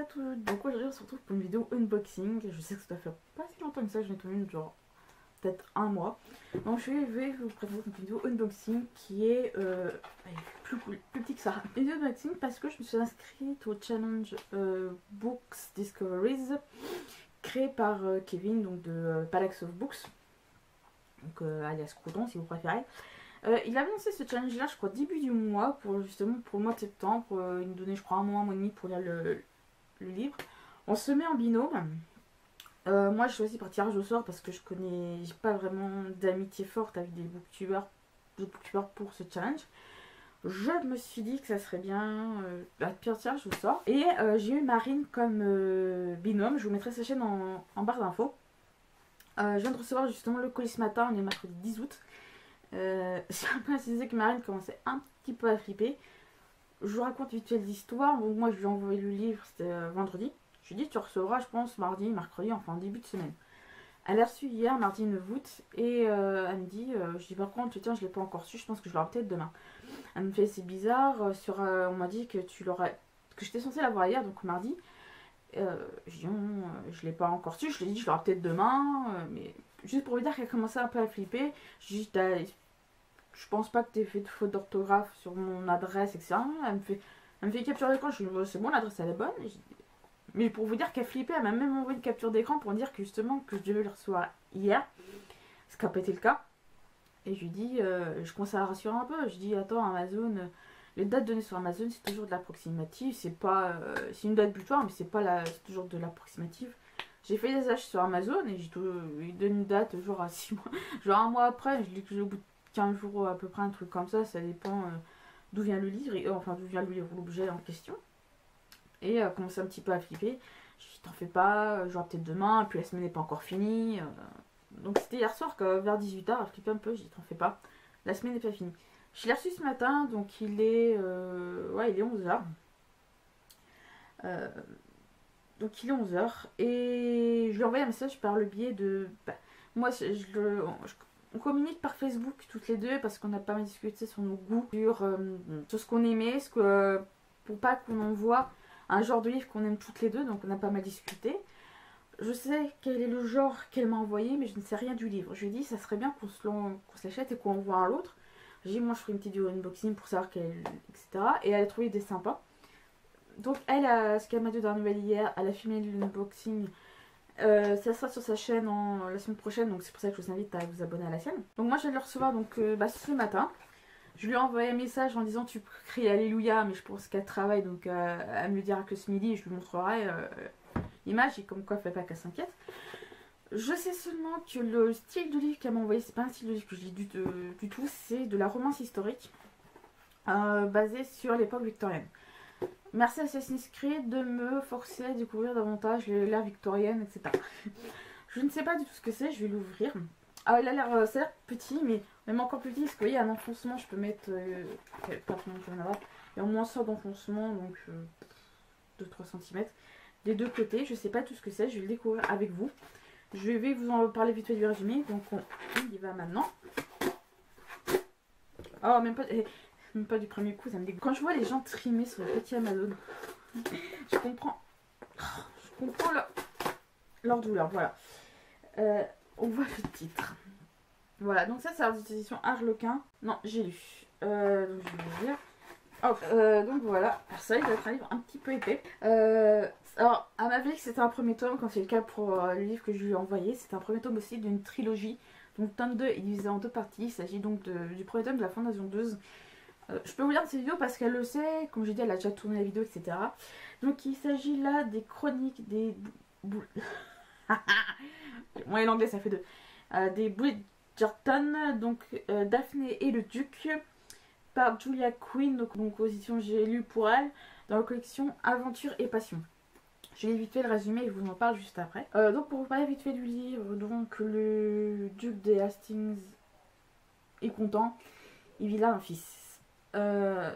tout. Donc aujourd'hui on se retrouve pour une vidéo unboxing. Je sais que ça doit faire pas si longtemps que ça, j'en ai tourné une genre peut-être un mois. Donc je vais vous présenter une vidéo unboxing qui est plus petit que ça. Une vidéo unboxing parce que je me suis inscrite au challenge Books Discoveries créé par Kevin, donc de Palace of Books, donc alias Crouton si vous préférez. Il a lancé ce challenge là je crois début du mois pour justement pour le mois de septembre. Il nous donnait je crois un mois et demi pour lire le livre. On se met en binôme. Moi je choisis par tirage au sort parce que j'ai pas vraiment d'amitié forte avec des booktubers pour ce challenge. Je me suis dit que ça serait bien pire tirage au sort. Et j'ai eu Marine comme binôme. Je vous mettrai sa chaîne en barre d'infos. Je viens de recevoir justement le colis ce matin, on est mercredi 10 août. J'ai un peu insisté que Marine commençait un petit peu à flipper. Je vous raconte vite fait l'histoire. Bon, moi je lui ai envoyé le livre, c'était vendredi. Je lui ai dit tu recevras je pense mardi, mercredi, enfin début de semaine. Elle a reçu hier, mardi 9 août, et elle me dit, je dis par contre tiens je l'ai pas encore su, je pense que je l'aurai peut-être demain. Elle me fait c'est bizarre, on m'a dit que que j'étais censée l'avoir hier, donc mardi. Je dis non, je l'ai pas encore su, je lui ai dit je l'aurai peut-être demain, mais juste pour lui dire qu'elle commençait un peu à flipper. Je dis je pense pas que tu aies fait de faute d'orthographe sur mon adresse, etc. Elle me fait capture d'écran, je lui dis c'est bon, l'adresse elle est bonne. Mais pour vous dire qu'elle flippait, elle m'a même envoyé une capture d'écran pour me dire que justement que je devais le recevoir hier, ce qui n'a pas été le cas. Et je lui dis, je commence à la rassurer un peu, je dis attends Amazon, les dates données sur Amazon c'est toujours de l'approximative, c'est pas, c'est une date butoir mais c'est toujours de l'approximative. J'ai fait des achats sur Amazon et il donne une date genre à 6 mois, genre un mois après, je dis que j'ai au bout de 15 jours à peu près, un truc comme ça dépend d'où vient le livre, enfin d'où vient le livre, l'objet en question. Et elle commençait un petit peu à flipper. Je dis t'en fais pas, j'aurai peut-être demain, puis la semaine n'est pas encore finie. Donc c'était hier soir que vers 18h, elle flippait un peu, je dis t'en fais pas, la semaine n'est pas finie. Je l'ai reçu ce matin, donc il est 11h. Donc il est 11h et je lui ai envoyé un message par le biais de... moi on communique par Facebook toutes les deux parce qu'on a pas mal discuté sur nos goûts, sur ce qu'on aimait, pour pas qu'on envoie un genre de livre qu'on aime toutes les deux, donc on a pas mal discuté. Je sais quel est le genre qu'elle m'a envoyé, mais je ne sais rien du livre. Je lui ai dit ça serait bien qu'on se l'achète et qu'on envoie un à l'autre. J'ai dit moi je ferai une petite vidéo unboxing pour savoir etc. Et elle a trouvé des sympas. Donc elle a ce qu'elle m'a dit dans la nouvelle hier, elle a filmé l'unboxing. Ça sera sur sa chaîne la semaine prochaine, donc c'est pour ça que je vous invite à vous abonner à la chaîne. Donc moi je vais le recevoir donc, ce matin. Je lui ai envoyé un message en disant tu cries Alléluia, mais je pense qu'elle travaille, donc elle me le dira que ce midi et je lui montrerai l'image et comme quoi elle fait pas qu'elle s'inquiète. Je sais seulement que le style de livre qu'elle m'a envoyé, c'est pas un style de livre que je lis du tout, c'est de la romance historique basée sur l'époque victorienne. Merci Assassin's Creed de me forcer à découvrir davantage l'ère victorienne, etc. Je ne sais pas du tout ce que c'est, je vais l'ouvrir. Ah, il a l'air, ça a l'air petit, mais même encore plus petit, parce que vous voyez, un enfoncement, je peux mettre, pas trop longtemps, il y a au moins ça d'enfoncement, donc 2-3 cm. Des deux côtés, je sais pas tout ce que c'est, je vais le découvrir avec vous. Je vais vous en parler vite fait du résumé, donc on y va maintenant. Oh, même pas du premier coup, ça me dégoûte. Quand je vois les gens trimer sur le petit Amazon, je comprends leur douleur, voilà. On voit le titre. Voilà, donc ça c'est la édition Harlequin. Non, j'ai lu. Donc je vais vous dire. Donc voilà, alors ça il va être un livre un petit peu épais. Alors, elle m'a dit que c'était un premier tome, quand c'est le cas pour le livre que je lui ai envoyé. C'est un premier tome aussi d'une trilogie. Donc tome 2 est divisé en deux parties. Il s'agit donc du premier tome de la Fondation 2. Je peux vous lire de cette vidéo parce qu'elle le sait, comme j'ai dit elle a déjà tourné la vidéo, etc. Donc il s'agit là des chroniques des... Moi et l'anglais ça fait deux. Des Bridgerton, donc Daphné et le Duc, par Julia Quinn, donc aux éditions J'ai lu pour elle, dans la collection Aventure et Passion. Je vais vite fait le résumé et je vous en parle juste après. Donc pour vous parler vite fait du livre, donc le duc des Hastings est content, il vit là un fils.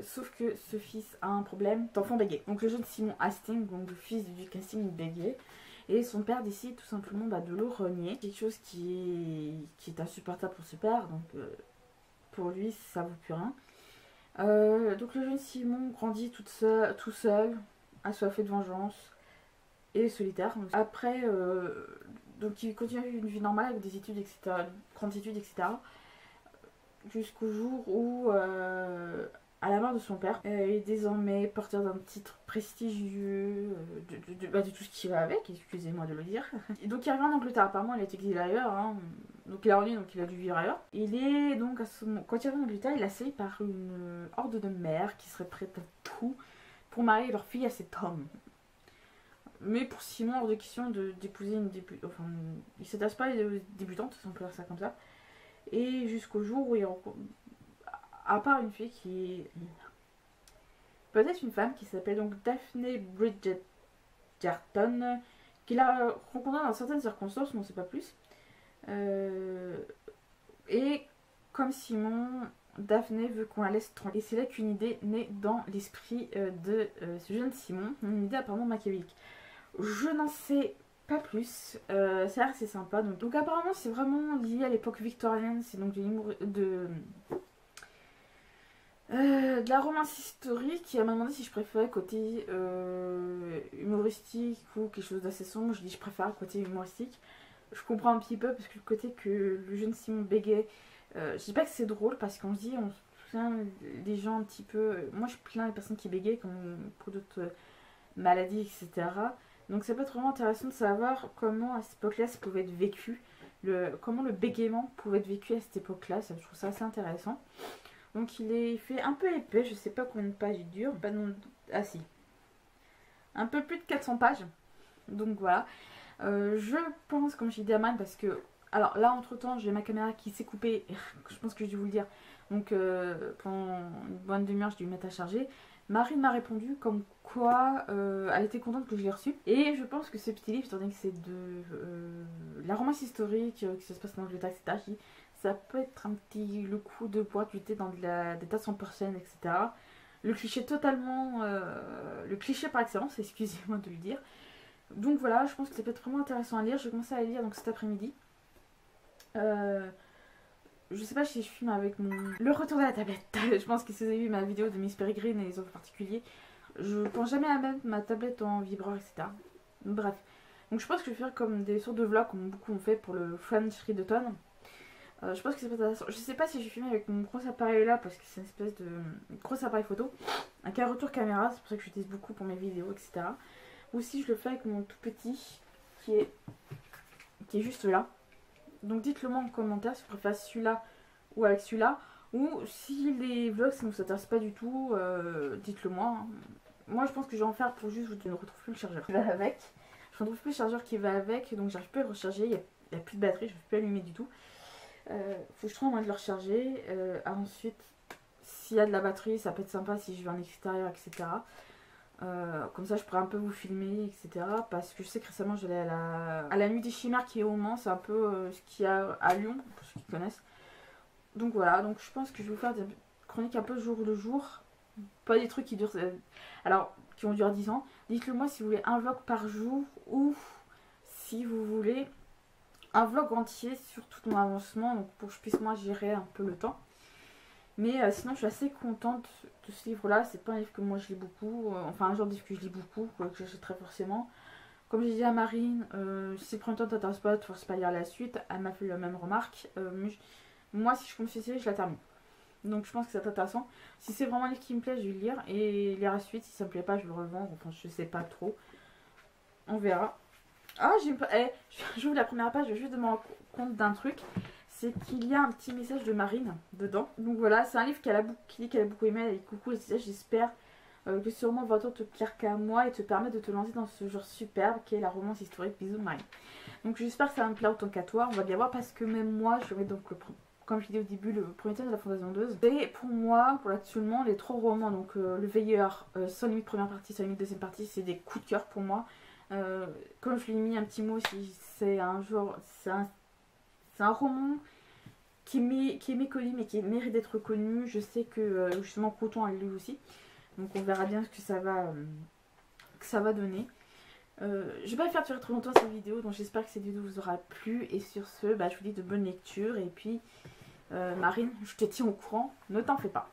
Sauf que ce fils a un problème d'enfant bégué. Donc le jeune Simon Hastings, donc le fils du duc Hastings bégué, et son père décide tout simplement de le renier. Quelque chose qui est insupportable pour ce père, donc pour lui ça vaut plus rien. Donc le jeune Simon grandit tout seul, assoiffé de vengeance, et solitaire. Après, donc il continue une vie normale avec des études, etc., grandes études, etc. Jusqu'au jour où, à la mort de son père, il est désormais porteur d'un titre prestigieux, de tout ce qui va avec, excusez-moi de le dire. Et donc il revient en Angleterre, apparemment il a été exilé ailleurs, hein. Donc il est revenu, donc il a dû vivre ailleurs. Il est donc, quand il revient en Angleterre, il est assailli par une horde de mères qui serait prête à tout pour marier leur fille à cet homme. Mais pour Simon, hors de question d'épouser une débutante. Enfin, il ne s'attache pas à une débutante, si on peut dire ça comme ça. Et jusqu'au jour où il rencontre. À part une fille qui est. Peut-être une femme qui s'appelle donc Daphne Bridgerton, qu'il a rencontrée dans certaines circonstances, mais on ne sait pas plus. Et comme Simon, Daphne veut qu'on la laisse tranquille. Et c'est là qu'une idée naît dans l'esprit de ce jeune Simon, une idée apparemment machiavélique. Je n'en sais pas plus, ça a l'air assez sympa. Donc apparemment c'est vraiment lié à l'époque victorienne, c'est donc de la romance historique. Et elle m'a demandé si je préférais côté humoristique ou quelque chose d'assez sombre. Je dis je préfère côté humoristique. Je comprends un petit peu parce que le côté que le jeune Simon bégait, je dis pas que c'est drôle parce qu'on se dit, on se souvient des gens un petit peu. Moi je plains les personnes qui bégayent comme pour d'autres maladies, etc. Donc ça peut être vraiment intéressant de savoir comment à cette époque-là ça pouvait être vécu, comment le bégaiement pouvait être vécu à cette époque-là. Je trouve ça assez intéressant. Donc il est fait un peu épais, je sais pas combien de pages il dure. Pas non... Ah si. Un peu plus de 400 pages. Donc voilà. Je pense, comme j'ai dit à Man, parce que. Alors là, entre temps, j'ai ma caméra qui s'est coupée. Je pense que j'ai dû vous le dire. Donc pendant une bonne demi-heure, j'ai dû mettre à charger. Marine m'a répondu comme quoi elle était contente que je l'ai reçu. Et je pense que ce petit livre, étant donné que c'est de la romance historique, que ça se passe dans l'Angleterre, etc., ça peut être un petit le coup de pointuité dans des tas 100%, etc. Le cliché totalement. Le cliché par excellence, excusez-moi de le dire. Donc voilà, je pense que ça peut être vraiment intéressant à lire. J'ai commencé à lire donc cet après-midi. Je sais pas si je filme avec le retour de la tablette. Je pense que si vous avez vu ma vidéo de Miss Peregrine et les autres particuliers, je pense jamais à mettre ma tablette en vibreur, etc. Bref. Donc je pense que je vais faire comme des sortes de vlogs comme beaucoup ont fait pour le French Read d'automne. Je pense que ça peut être intéressant. Je sais pas si je vais filmer avec mon gros appareil là parce que c'est une espèce de gros appareil photo avec un retour caméra, c'est pour ça que j'utilise beaucoup pour mes vidéos, etc. Ou si je le fais avec mon tout petit qui est juste là. Donc dites-le moi en commentaire si vous préférez celui-là ou avec celui-là. Ou si les vlogs ça ne vous intéresse pas du tout, dites-le moi. Moi je pense que je vais en faire pour juste je ne retrouve plus le chargeur qui va avec. Je ne retrouve plus le chargeur qui va avec, donc j'arrive plus à le recharger, il n'y a plus de batterie, je ne peux plus allumer du tout. Faut que je trouve un moyen de le recharger. Ensuite, s'il y a de la batterie, ça peut être sympa si je vais en extérieur, etc. Comme ça je pourrais un peu vous filmer, etc. Parce que je sais que récemment j'allais à la nuit des chimères qui est au Mans, c'est un peu ce qu'il y a à Lyon, pour ceux qui connaissent. Donc voilà, donc je pense que je vais vous faire des chroniques un peu jour le jour. Pas des trucs qui durent. Alors, qui vont durer 10 ans. Dites-le moi si vous voulez un vlog par jour ou si vous voulez un vlog entier sur tout mon avancement, donc pour que je puisse moi gérer un peu le temps. Mais sinon je suis assez contente de ce livre là, c'est pas un livre que moi je lis beaucoup, enfin un genre de livre que je lis beaucoup, quoi, que j'achèterais forcément. Comme j'ai dit à Marine, si le premier temps t'intéresse pas, tu ne forces pas à lire la suite, elle m'a fait la même remarque. Moi si je commence une série, je la termine. Donc je pense que c'est intéressant. Si c'est vraiment un livre qui me plaît, je vais le lire et lire la suite. Si ça me plaît pas, je vais le revendre, enfin je sais pas trop. On verra. Ah, j'ouvre la première page, je vais juste me rendre compte d'un truc. C'est qu'il y a un petit message de Marine dedans. Donc voilà, c'est un livre qu'elle a beaucoup aimé. Elle a dit coucou, j'espère que sûrement votre te plaire qu'à moi et te permettre de te lancer dans ce genre superbe qui est la romance historique. Bisous Marine. Donc j'espère que ça va me plaire autant qu'à toi. On va bien voir parce que même moi, je vais donc comme je l'ai dit au début, le premier tome de la Fondation 2. Et pour moi, pour actuellement, les 3 romans, donc Le Veilleur, Sans limite première partie, Sans limite deuxième partie, c'est des coups de cœur pour moi. Comme je lui ai mis un petit mot, si c'est un genre, c'est un roman qui est méconnu mais qui mérite d'être connu. Je sais que justement Coton a lu aussi, donc on verra bien ce que ça va donner. Je vais pas faire durer trop longtemps cette vidéo, donc j'espère que cette vidéo vous aura plu. Et sur ce, je vous dis de bonnes lectures. Et puis Marine, je te tiens au courant, ne t'en fais pas.